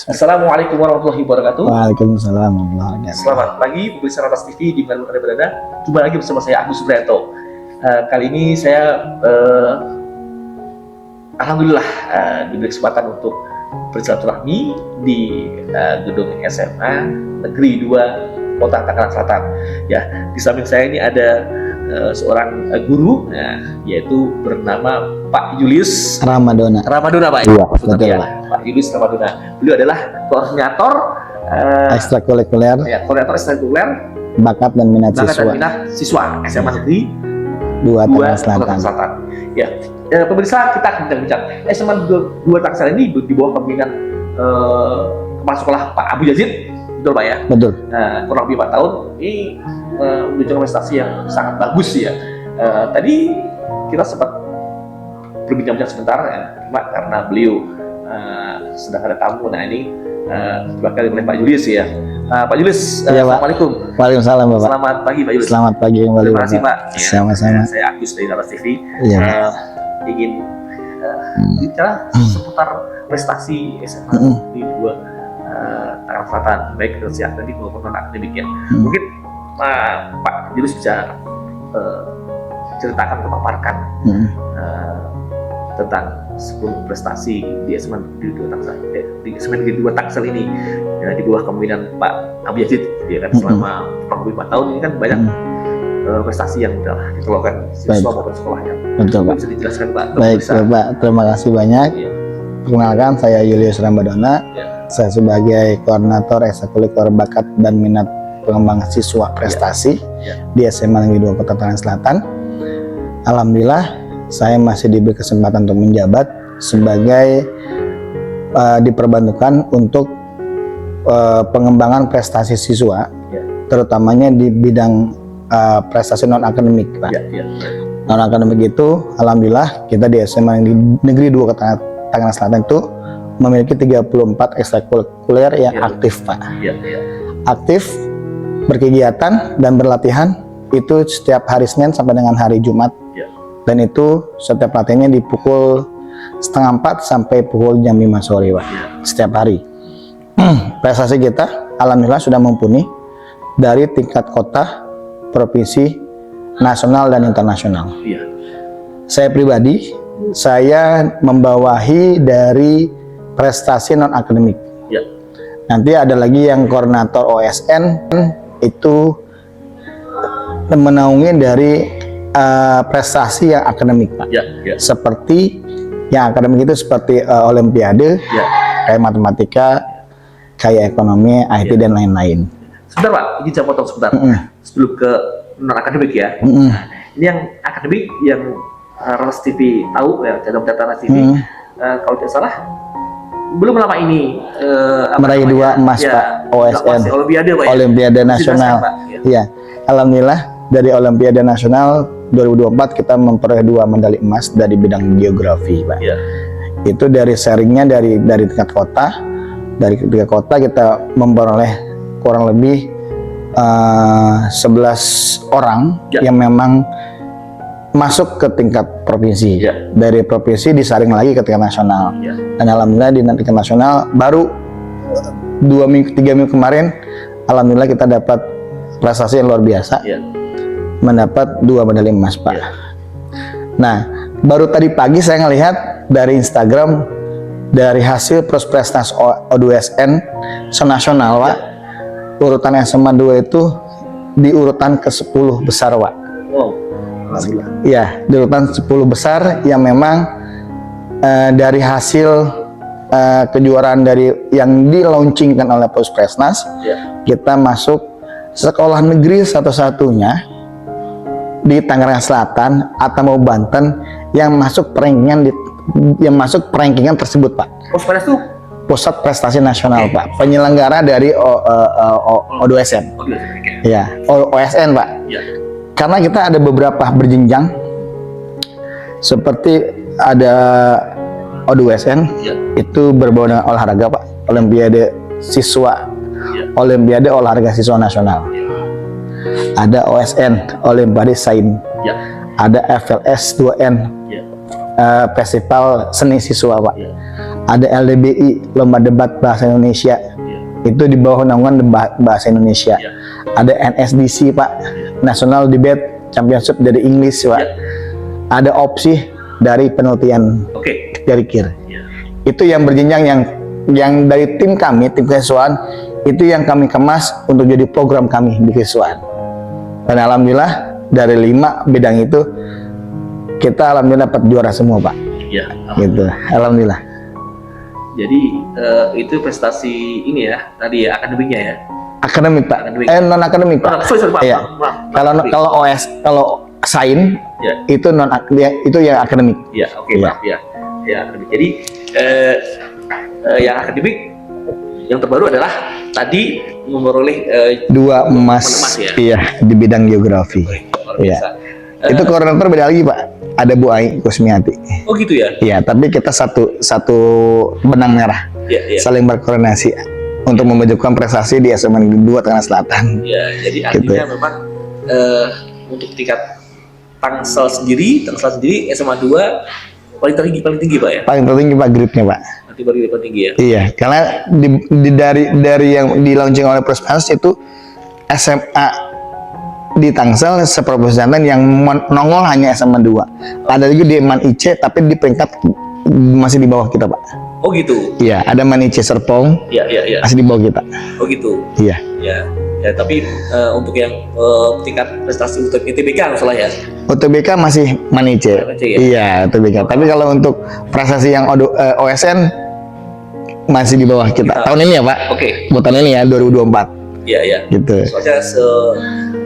Assalamualaikum warahmatullahi wabarakatuh. Waalaikumsalam warahmatullahi wabarakatuh. Selamat pagi pemirsa Rantas TV di mana Anda berada. Jumpa lagi bersama saya Agus Supriyanto. Kali ini saya alhamdulillah diberi kesempatan untuk bersilaturahmi di gedung SMA Negeri 2 Kota Tangerang Selatan. Ya, di samping saya ini ada seorang guru, yaitu bernama Pak Julius Ramadona. Pak. Iya, betul ya. Pak Julius Ramadona. Beliau adalah koordinator Ekstrakurikuler, koordinator ekstrakurikuler bakat dan minat siswa SMA Negeri 2 Tangerang Selatan. Selatan. Ya, pemirsa, kita akan bincang-bincang. SMA 2 Tangsel ini di bawah kepemimpinan kepala sekolah Pak Abu Yazid, betul Pak ya? Betul. Kurang lebih 4 tahun. Ini menunjukkan prestasi yang sangat bagus ya. Tadi kita sempat berbincang-bincang sebentar ya, cuma karena beliau sedang ada tamu. Nah ini bakal oleh Pak Julius ya. Pak Julius, Ya, Pak. Assalamualaikum. Waalaikumsalam Bapak. Selamat pagi Pak Julius. Selamat pagi kembali. Terima kasih Pak. Sama-sama. Saya Agus dari Rantas TV. Iya. Ingin bicara seputar prestasi SMA di 2 Tangerang Selatan, baik dari akademik maupun non akademik ya. Mungkin Pak Julius bisa ceritakan, memaparkan tentang 10 prestasi di SMA Negeri 2 Tangsel, di SMA Negeri 2 Tangsel ini ya, di bawah kepemimpinan Pak Abu Yazid ya kan, selama kurang lebih 4 tahun ini kan banyak prestasi yang sudah dikeluarkan siswa maupun sekolahnya. Betul Pak. Bisa dijelaskan Pak? Baik Bapak, terima kasih banyak. Ya. Perkenalkan, saya Julius Ramadona. Ya. Saya sebagai koordinator ekstrakurikuler bakat dan minat pengembangan siswa prestasi di SMA Negeri 2 Kota Tangerang Selatan. Alhamdulillah, saya masih diberi kesempatan untuk menjabat sebagai diperbantukan untuk pengembangan prestasi siswa, terutamanya di bidang prestasi non akademik, Pak. Non akademik itu, alhamdulillah kita di SMA Negeri 2 Kota Tangerang Selatan itu memiliki 34 ekstrakurikuler yang aktif, Pak. Aktif, berkegiatan dan berlatihan itu setiap hari Senin sampai dengan hari Jumat. Dan itu setiap latihannya di pukul 3:30 sampai pukul jam 5 sore, Pak. Setiap hari. Prestasi kita alhamdulillah sudah mumpuni dari tingkat kota, provinsi, nasional dan internasional. Saya pribadi, saya membawahi dari prestasi non akademik. Nanti ada lagi yang koordinator OSN, itu menaungi dari prestasi yang akademik, Pak. Seperti yang akademik itu seperti olimpiade, kayak matematika, kayak ekonomi, IT dan lain-lain. Sebentar Pak, izin saya potong sebentar. Sebelum ke non akademik ya. Ini yang akademik yang Rantas TV tahu ya, dalam data Rantas TV, kalau tidak salah belum lama ini meraih 2 emas, Pak, OSN, Olimpiade, Pak, Olimpiade Nasional. Ya, alhamdulillah dari Olimpiade Nasional 2024 kita memperoleh 2 medali emas dari bidang geografi, Pak. Itu dari sharingnya dari tingkat kota. Dari tingkat kota kita memperoleh kurang lebih 11 orang yang memang masuk ke tingkat provinsi. Dari provinsi disaring lagi ke tingkat nasional. Dan alhamdulillah di tingkat nasional baru 3 minggu kemarin, alhamdulillah kita dapat prestasi yang luar biasa, mendapat 2 medali emas, Pak. Nah, baru tadi pagi saya ngelihat dari Instagram, dari hasil prospektas O2SN senasional, Pak, urutan SMA 2 itu di urutan ke-10 besar, Pak. Ya, di urutan 10 besar yang memang dari hasil kejuaraan dari yang di-launchingkan oleh Puspresnas, kita masuk sekolah negeri satu-satunya di Tangerang Selatan atau Banten yang masuk perankingan tersebut, Pak. Puspres itu Pusat Prestasi Nasional, Pak, penyelenggara dari O2SN. Ya, OSN, Pak. Karena kita ada beberapa berjenjang, seperti ada O2SN, itu berbau dengan olahraga, Pak. Olimpiade Siswa, Olimpiade Olahraga Siswa Nasional. Ada OSN, Olimpiade Sains. Ada FLS 2N, Festival Seni Siswa, Pak. Ada LDBI, Lomba Debat Bahasa Indonesia. Itu di bawah naungan Bahasa Indonesia. Ada NSDC Pak, National Debate Championship dari English Pak. Ada opsi dari penelitian dari KIR. Itu yang berjenjang, yang dari tim kami, tim kesiswaan, itu yang kami kemas untuk jadi program kami di kesiswaan. Dan alhamdulillah dari 5 bidang itu kita alhamdulillah dapat juara semua Pak. Ya, Gitu, alhamdulillah. Jadi itu prestasi ini ya, tadi ya akademiknya ya. Akademik Pak, Akademik. non akademik Pak. Sorry, Pak. Iya. Kalau sains itu itu yang akademik. Ya, maaf ya. Ya, akademik. Jadi yang akademik yang terbaru adalah tadi memperoleh 2 emas ya. Iya, di bidang geografi. Luar Iya. biasa. Itu koordinator beda lagi Pak. Ada Bu Ai Kusmiati. Oh gitu ya. Iya, tapi kita satu benang merah. Iya. Saling berkoordinasi untuk memajukan prestasi di SMA Negeri 2 Tangerang Selatan. Ya, jadi Gitu. artinya memang untuk tingkat Tangsel sendiri SMA 2 paling tinggi Pak ya. Paling tertinggi Pak grade-nya Pak. Nanti paling tinggi ya. Iya, karena dari yang di launching oleh Prospers itu SMA di Tangsel seprovinsi Banten yang nongol hanya SMA 2. Ada juga di Man IC tapi di peringkat masih di bawah kita Pak. Oh gitu. Iya, ada Man IC Serpong Iya. masih di bawah kita. Oh gitu. Iya. Ya, tapi untuk yang tingkat prestasi untuk ITBK nggak salah ya. UTBK masih Man IC. Man IC ya? Iya, UTBK. Tapi kalau untuk prestasi yang OSN masih di bawah kita. Tahun ini ya Pak. Oke. Buat tahun ini ya 2024. Iya. Gitu. Soalnya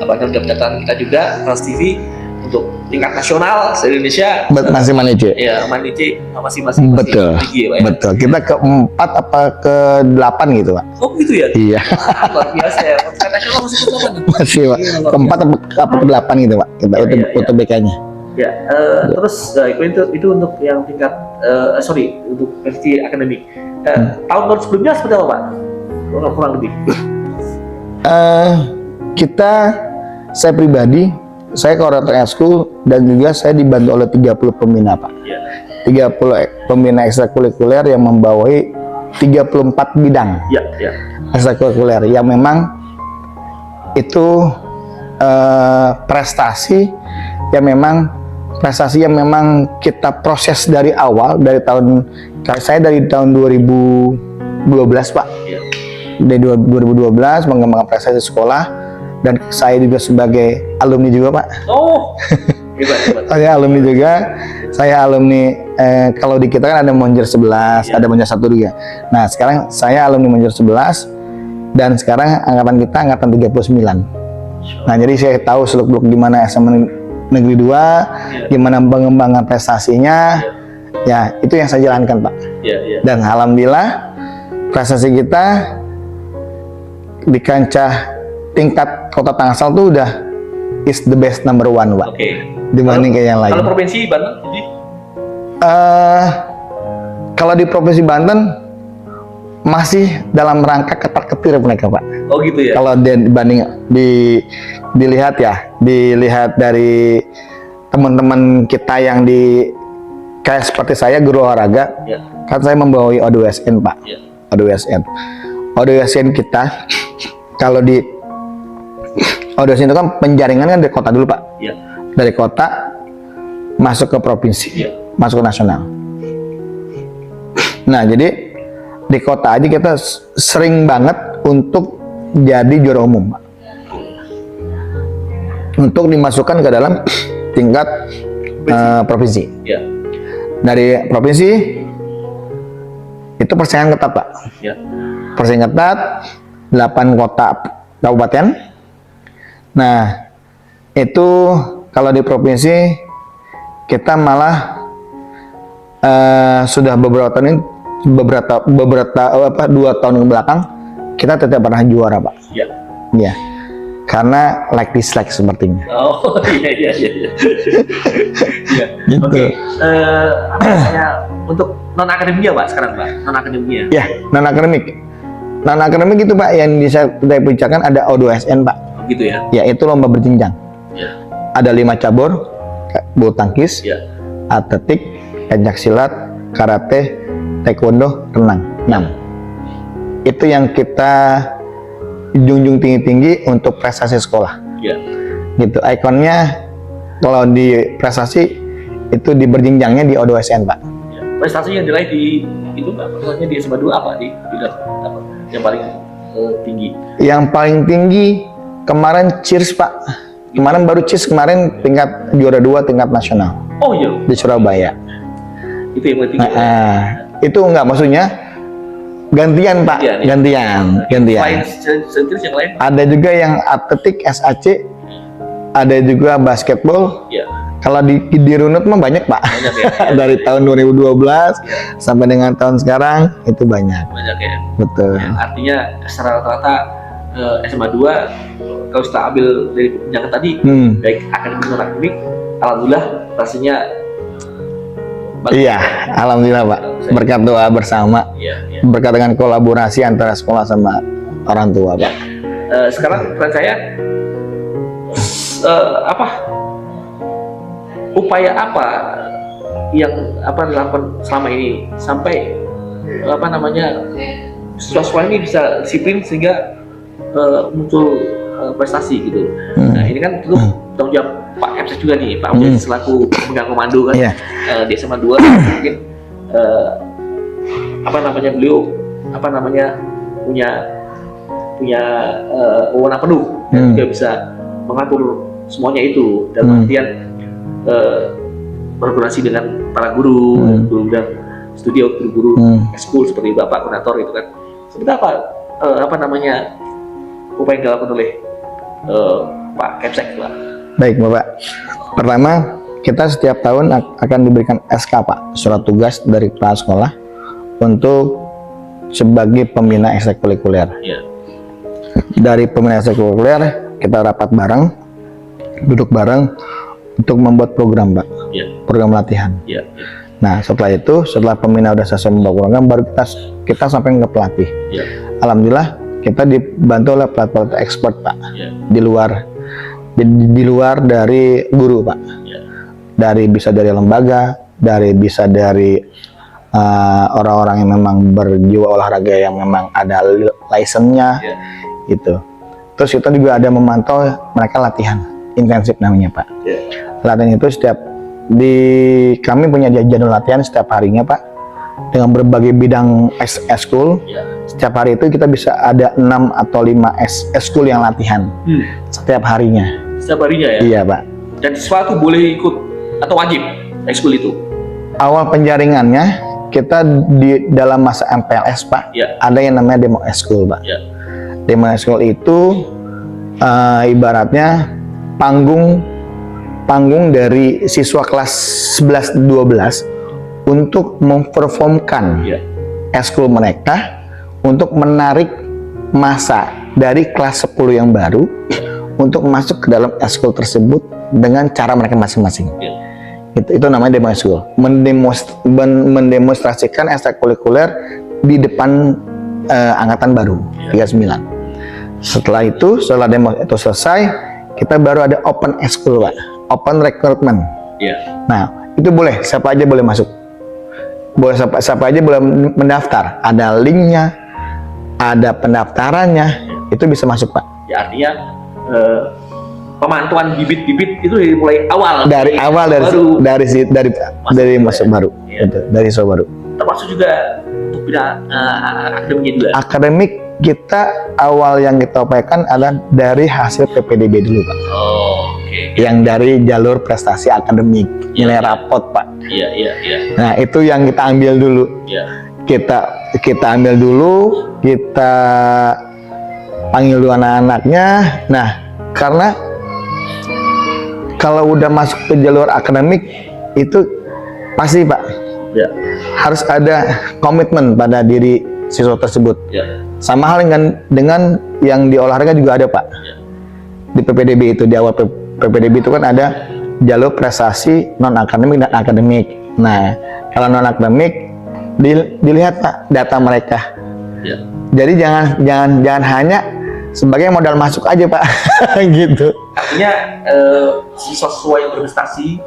catatan kita juga Trans TV untuk tingkat nasional se-Indonesia Masih Man IC. ya Manici masih Betul. tinggi ya, Pak ya. Betul. Kita ke-4 apa ke-8 gitu Pak. Oh gitu ya. Iya. Luar biasa ya. Tingkat nasional masih ke-8. Masih Pak. Ke-4 apa ke-8 gitu Pak. Kita Iya. UTBK-nya. Ya, terus itu untuk yang tingkat untuk versi akademik. Tahun sebelumnya seperti apa Pak? Kurang lebih. Saya pribadi, saya koordinator ekskul dan juga saya dibantu oleh 30 pembina Pak. Ya. 30 pembina ekstrakurikuler yang membawahi 34 bidang Ya. ekstrakurikuler yang memang itu prestasi yang memang kita proses dari awal dari tahun 2012 Pak. Ya. Dari 2012 mengembangkan prestasi sekolah dan saya juga sebagai alumni juga Pak. Oh. Hebat. Saya alumni juga. Saya alumni kalau di kita kan ada Monjer 11, ada Monjer 1 juga. Nah, sekarang saya alumni Monjer 11 dan sekarang angkatan kita angkatan 39. Nah, jadi saya tahu seluk-beluk gimana SMA Negeri 2, gimana pengembangan prestasinya. Ya, itu yang saya jalankan, Pak. Ya. Dan alhamdulillah prestasi kita di kancah tingkat Kota Tangsel tuh udah is the best number 1 Pak. Oke. Dibanding kayak yang lain. Kalau provinsi Banten jadi kalau di Provinsi Banten masih dalam rangka ketar-ketir mereka Pak. oh gitu ya. Kalau dibanding dilihat dari teman-teman kita yang kayak seperti saya guru olahraga, kan saya membawahi O2SN Pak. O2SN kita kalau di O2SN itu kan penjaringan kan dari kota dulu Pak. Dari kota masuk ke provinsi, masuk ke nasional. Nah, jadi di kota aja kita sering banget untuk jadi juara umum, Pak. Untuk dimasukkan ke dalam tingkat provinsi. Dari provinsi itu persaingan ketat, Pak. Persaingan ketat, 8 kota kabupaten. Nah, itu kalau di provinsi kita malah sudah beberapa tahun 2 tahun ke belakang kita tidak pernah juara Pak. Ya, karena like dislike sepertinya. Oh iya. Gitu. Oke. Untuk non akademiknya Pak sekarang Pak, non akademiknya. Ya, non akademik itu Pak yang bisa kita bicarakan ada O2SN Pak. Gitu ya. Ya, itu lomba berjenjang. Ada 5 cabur, bulu tangkis, atletik, pencaksilat, karate, taekwondo, renang, 6. Itu yang kita junjung tinggi-tinggi untuk prestasi sekolah. Ya. Gitu. Ikonnya kalau di prestasi itu di berjenjangnya di O2SN, Pak. Ya. Prestasi yang diraih di itu Pak, maksudnya di SMA 2 apa di bidang apa yang paling tinggi? Yang paling tinggi kemarin Cheers, Pak. Kemarin baru Cheers kemarin tingkat juara 2 tingkat nasional. Oh iya, Di Surabaya. itu yang paling tinggi. Itu enggak maksudnya gantian, Pak. Gantian, ya. Gantian. Selain Cheers yang lain? Ada juga yang atletik SAC, ada juga basketball. Ya. Kalau di runut mah banyak, Pak. Banyak ya. Dari tahun 2012 sampai dengan tahun sekarang itu banyak. Banyak ya. Betul. Ya, artinya secara rata-rata SMA 2 kalau kita ambil dari penjaga tadi, baik akademik non akademik, alhamdulillah rasanya bagus. Iya, alhamdulillah, Pak. Berkat doa bersama, Iya. berkat dengan kolaborasi antara sekolah sama orang tua, Pak. Sekarang peran saya upaya apa yang dilakukan selama ini sampai siswa-siswa ini bisa disiplin sehingga muncul prestasi gitu. Nah ini kan tentu tanggung jawab Pak Kepsek juga nih, Pak Mujahid selaku pemegang komando kan. Di SMA 2 mungkin beliau punya wewenang penuh dan juga bisa mengatur semuanya itu dalam artian berkoordinasi dengan para guru dan studio guru-guru ekskul seperti Bapak Koordinator itu kan. Seperti apa upaya yang dilakukan oleh Pak Kepsek, Pak? Baik, Bapak. Pertama, kita setiap tahun akan diberikan SK, Pak, surat tugas dari kepala sekolah untuk sebagai pembina ekstrakurikuler. Ya. Dari pembina ekstrakurikuler kita rapat bareng, duduk bareng untuk membuat program, Pak. Ya. Program latihan. Ya. Nah, setelah pembina udah selesai membuat program, baru kita sampai ke pelatih. Ya. Alhamdulillah kita dibantu oleh pelatih expert, Pak. Ya. Di luar dari guru, Pak. Ya. Bisa dari lembaga, bisa dari orang-orang yang memang berjiwa olahraga yang memang ada license-nya, gitu. Terus kita juga ada memantau mereka latihan intensif namanya, Pak. Latihan itu kami punya jadwal latihan setiap harinya, Pak, dengan berbagai bidang eskul. Setiap hari itu kita bisa ada 6 atau 5 eskul yang latihan setiap harinya. Setiap harinya ya? Iya, Pak. Dan siswa itu boleh ikut atau wajib ekskul itu? Awal penjaringannya kita di dalam masa MPLS, Pak, ada yang namanya demo eskul, Pak. Demo eskul itu ibaratnya panggung dari siswa kelas 11-12 untuk memperformkan eskul mereka untuk menarik masa dari kelas 10 yang baru untuk masuk ke dalam eskul tersebut dengan cara mereka masing-masing. Itu namanya demo eskul, mendemonstrasikan ekstrakurikuler di depan angkatan baru 39. Setelah demo itu selesai, kita baru ada open eskul, Pak, open recruitment. Nah, itu boleh, siapa aja boleh masuk, siapa aja boleh mendaftar, ada linknya, ada pendaftarannya, itu bisa masuk, Pak. Ya, artinya pemantauan bibit-bibit itu mulai awal. Dari masuk baru, dari siswa baru. Termasuk juga untuk bidang akademiknya juga. Akademik kita awal yang kita upayakan adalah dari hasil PPDB dulu, Pak. Yang dari jalur prestasi akademik, nilai rapot, Pak. Nah, itu yang kita ambil dulu. Kita ambil dulu, kita panggil dulu anak-anaknya. Nah, karena kalau udah masuk ke jalur akademik itu pasti, Pak, harus ada komitmen pada diri siswa tersebut. Sama hal dengan yang di olahraga juga ada, Pak. Di PPDB itu, di awal PPDB itu kan ada jalur prestasi non akademik dan akademik. Nah, kalau non akademik dilihat, Pak, data mereka. Jadi jangan hanya sebagai modal masuk aja, Pak. Gitu. Artinya siswa-siswa yang berprestasi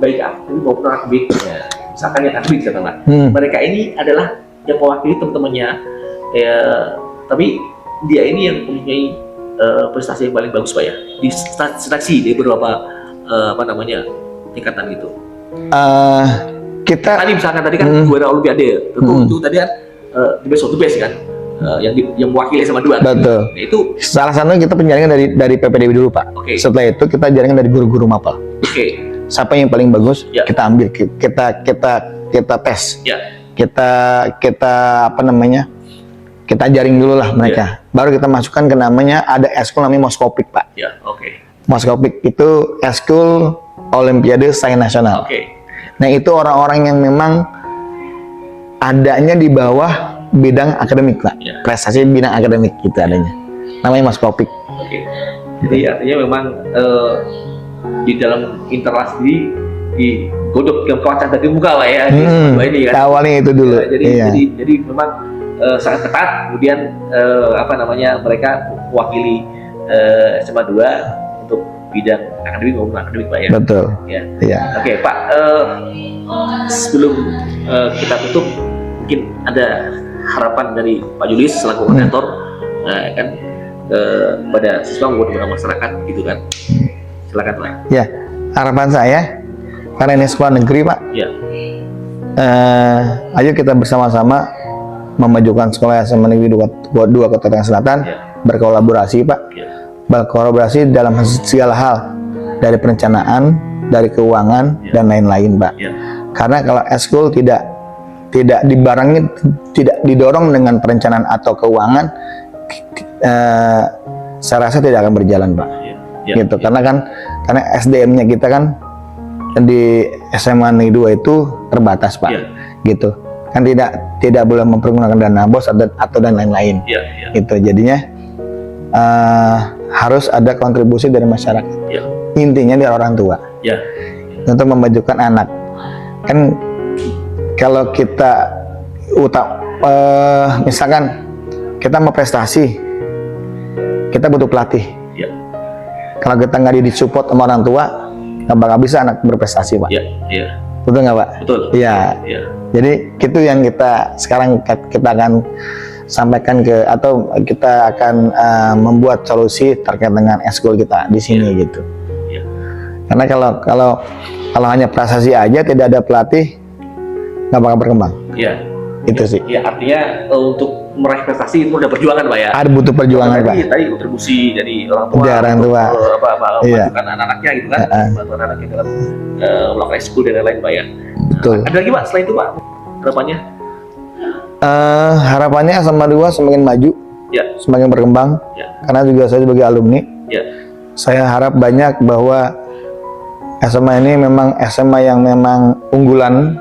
baik akademik maupun akademik misalkan yang akademik katakanlah, mereka ini adalah yang mewakili teman-temannya, ya, tapi dia ini yang mempunyai prestasi yang paling bagus Pak ya di seleksi di beberapa tingkatan gitu. Kita tadi misalkan tadi kan juara olimpiade, tentu itu tadi kan the best of the best kan, yang mewakili SMA 2. Betul. Nah, itu salah satunya kita penjaringan dari PPDB dulu Pak. Setelah itu kita jaringan dari guru-guru mapel. Siapa yang paling bagus kita ambil, kita tes, kita kita jaring dulu lah mereka. Baru kita masukkan ke namanya, ada eskul namanya Moskopik Pak. Moskopik itu eskul Olimpiade Sains Nasional. Nah itu orang-orang yang memang adanya di bawah bidang akademik Pak, prestasi bidang akademik gitu adanya. Namanya Moskopik. Jadi artinya memang di dalam internal sendiri digodok yang kawasan tadi muka Pak ya. Ini kan. Awalnya itu dulu. Jadi memang sangat ketat. Kemudian mereka mewakili SMA 2 untuk bidang akademik maupun akademik Pak ya. Betul. Oke Pak, sebelum kita tutup, mungkin ada harapan dari Pak Julius selaku koordinator kepada siswa maupun kepada masyarakat gitu kan. Silakan Pak. Ya, harapan saya karena ini sekolah negeri Pak. Ayo kita bersama-sama memajukan sekolah SMA Negeri 2 Kota Tangerang Selatan, berkolaborasi Pak. Berkolaborasi dalam segala hal, dari perencanaan, dari keuangan dan lain-lain Pak. Karena kalau eskul tidak dibarengi, tidak didorong dengan perencanaan atau keuangan, saya rasa tidak akan berjalan Pak. Gitu. Karena SDM-nya kita kan di SMA Negeri 2 itu terbatas Pak. Gitu. Kan tidak boleh mempergunakan dana bos atau dan lain-lain. Gitu. Jadinya harus ada kontribusi dari masyarakat. Intinya dari orang tua. Untuk memajukan anak. Kan kalau kita misalkan kita mau prestasi, kita butuh pelatih. Kalau kita nggak disupport sama orang tua, nggak bakal bisa anak berprestasi Pak. Betul nggak Pak? Betul. Jadi itu yang sekarang kita akan sampaikan atau kita akan membuat solusi terkait dengan eskul kita di sini gitu. Karena kalau hanya prestasi aja tidak ada pelatih, nggak bakal berkembang. Itu sih. Artinya untuk meraih prestasi itu udah perjuangan Pak ya. Ada butuh perjuangan Pak. Tadi kontribusi dari orang tua. Memajukan anak-anaknya gitu kan. Membantu anak-anaknya dalam melakukan eskul dan lain-lain Pak ya. Betul. Ada lagi Pak selain itu Pak harapannya? Harapannya SMA 2 semakin maju, semakin berkembang. Karena juga saya sebagai alumni, saya harap banyak bahwa SMA ini memang SMA yang memang unggulan,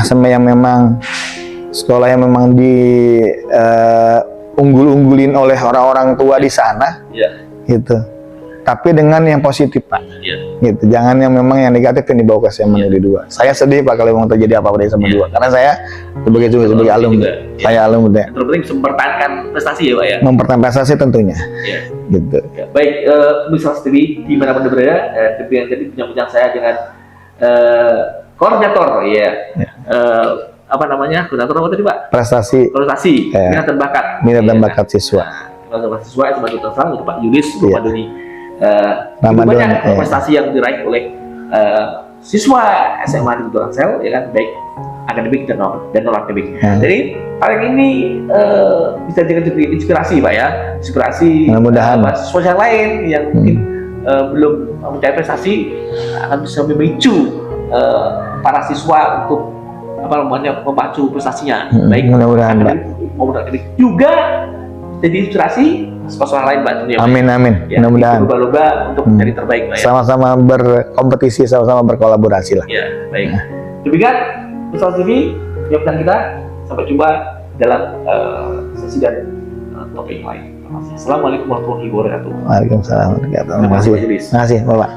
SMA yang memang sekolah yang memang unggulin oleh orang-orang tua di sana, gitu. Tapi dengan yang positif Pak, gitu. Jangan yang memang yang negatif yang dibawa ke SMA Negeri 2. Saya sedih Pak kalau memang terjadi apa-apa di SMA 2, karena saya sebagai alumni, saya alumni. Yang terpenting mempertahankan prestasi ya Pak ya. Mempertahankan prestasi tentunya, gitu. Baik, Misal sendiri dimanapun berada, yang jadi bincang-bincang saya dengan koordinator koordinator apa tadi Pak? Prestasi minat dan bakat siswa. Siswa itu bantu terserang untuk Pak Julius, Pak Doni. Banyak prestasi yang diraih oleh siswa SMA di Tangsel, ya kan, baik akademik dan non akademik. Jadi paling ini bisa jadi inspirasi Pak ya, mudah-mudahan siswa yang lain yang mungkin belum mencapai prestasi akan bisa memicu para siswa untuk memacu prestasinya, baik mudah-mudahan maupun akademik juga jadi inspirasi sekolah lain Pak. Amin. Mudah-mudahan berlomba untuk menjadi terbaik Pak ya. Sama-sama berkompetisi, sama-sama berkolaborasi lah. Baik. Demikian Misal TV yang kita, sampai jumpa dalam sesi dan topik lain. Assalamualaikum warahmatullahi wabarakatuh. Waalaikumsalam warahmatullahi wabarakatuh. Terima kasih Bapak.